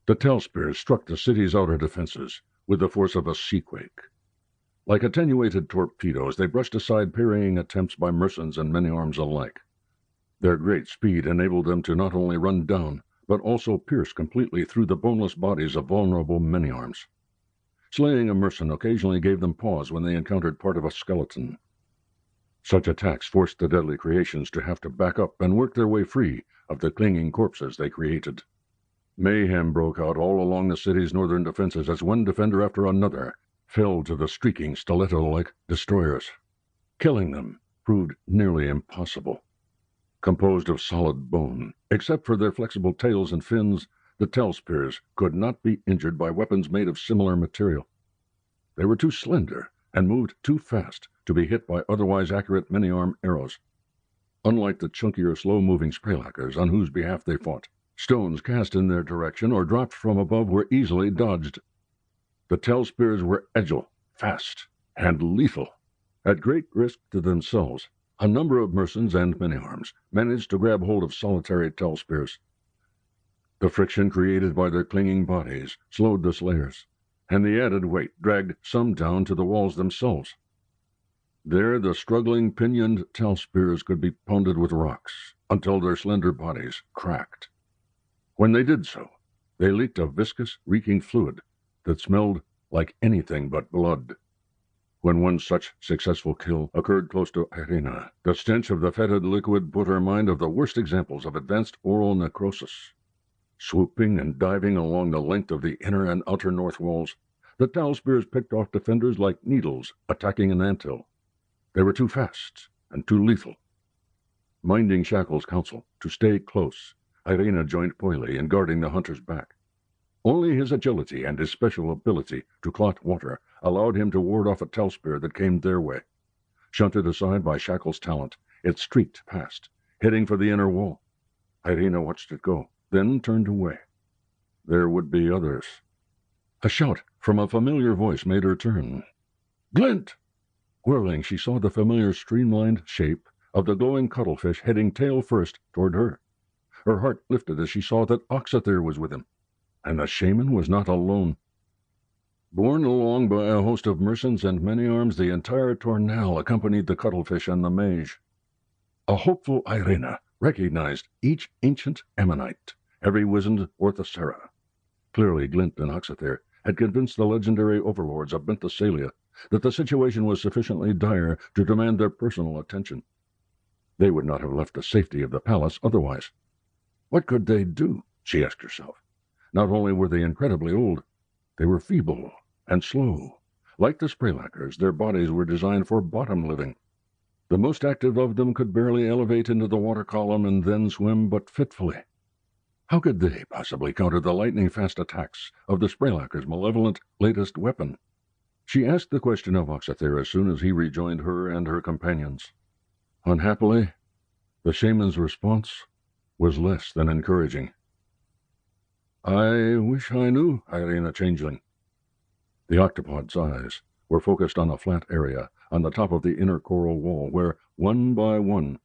The tell-spears struck the city's outer defenses with the force of a seaquake. Like attenuated torpedoes, they brushed aside parrying attempts by mercenaries and men-at-arms alike. Their great speed enabled them to not only run down, but also pierce completely through the boneless bodies of vulnerable men-at-arms. Slaying a mercenary occasionally gave them pause when they encountered part of a skeleton. Such attacks forced the deadly creations to have to back up and work their way free of the clinging corpses they created. Mayhem broke out all along the city's northern defenses as one defender after another fell to the streaking stiletto-like destroyers. Killing them proved nearly impossible. Composed of solid bone, except for their flexible tails and fins, the tell-spears could not be injured by weapons made of similar material. They were too slender and moved too fast to be hit by otherwise accurate many-arm arrows. Unlike the chunkier, slow-moving spraylackers on whose behalf they fought, stones cast in their direction or dropped from above were easily dodged. The tell-spears were agile, fast, and lethal. At great risk to themselves, a number of mercenaries and men-at-arms managed to grab hold of solitary tell-spears. The friction created by their clinging bodies slowed the slayers, and the added weight dragged some down to the walls themselves. There the struggling pinioned tell-spears could be pounded with rocks until their slender bodies cracked. When they did so, they leaked a viscous, reeking fluid that smelled like anything but blood. When one such successful kill occurred close to Irina, the stench of the fetid liquid put her mind of the worst examples of advanced oral necrosis. Swooping and diving along the length of the inner and outer north walls, the tell-spears picked off defenders like needles attacking an anthill. They were too fast and too lethal. Minding Shackle's counsel to stay close, Irina joined Poyle in guarding the hunter's back. Only his agility and his special ability to clot water allowed him to ward off a tell-spear that came their way. Shunted aside by Shackle's talent, it streaked past, heading for the inner wall. Irina watched it go, then turned away. There would be others. A shout from a familiar voice made her turn. "Glint!" Whirling, she saw the familiar streamlined shape of the glowing cuttlefish heading tail first toward her. Her heart lifted as she saw that Oshenerth was with him, and the shaman was not alone. Borne along by a host of mercenaries and men-at-arms, the entire Tornell accompanied the cuttlefish and the mage. A hopeful Irina recognized each ancient ammonite, every wizened orthocera. Clearly Glint and Oshenerth had convinced the legendary overlords of Benthesalia that the situation was sufficiently dire to demand their personal attention. They would not have left the safety of the palace otherwise. What could they do, she asked herself. Not only were they incredibly old, they were feeble and slow. Like the spraylackers, their bodies were designed for bottom living. The most active of them could barely elevate into the water column and then swim but fitfully. How could they possibly counter the lightning-fast attacks of the spraylackers' malevolent latest weapon? She asked the question of Oshenerth as soon as he rejoined her and her companions. Unhappily, the shaman's response was less than encouraging. "I wish I knew, Irina Changeling." The octopod's eyes were focused on a flat area on the top of the inner coral wall where, one by one,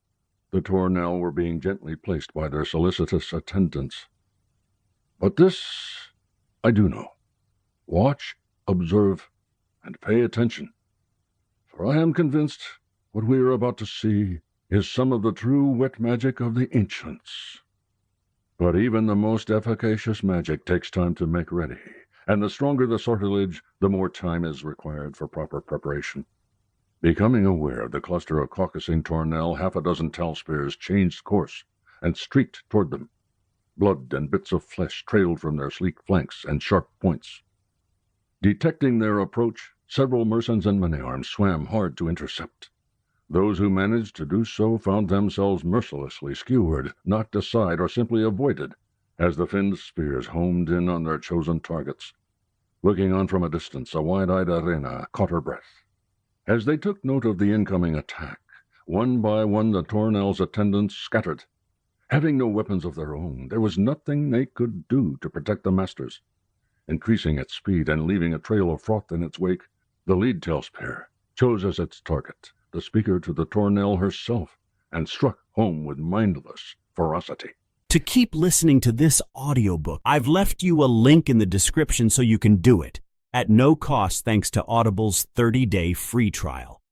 the Tornell were being gently placed by their solicitous attendants. "But this I do know. Watch, observe, and pay attention, for I am convinced what we are about to see is some of the true wet magic of the ancients. But even the most efficacious magic takes time to make ready, and the stronger the sortilege, the more time is required for proper preparation." Becoming aware of the cluster of caucusing Tornell, half a dozen tell-spears changed course and streaked toward them. Blood and bits of flesh trailed from their sleek flanks and sharp points. Detecting their approach, several mercenaries and men-at-arms swam hard to intercept. Those who managed to do so found themselves mercilessly skewered, knocked aside, or simply avoided, as the finned spears homed in on their chosen targets. Looking on from a distance, a wide-eyed Irina caught her breath. As they took note of the incoming attack, one by one the Tornell's attendants scattered. Having no weapons of their own, there was nothing they could do to protect the masters. Increasing its speed and leaving a trail of froth in its wake, the lead tell-spear chose as its target the speaker to the Tornell herself, and struck home with mindless ferocity. To keep listening to this audiobook, I've left you a link in the description so you can do it, at no cost thanks to Audible's 30-day free trial.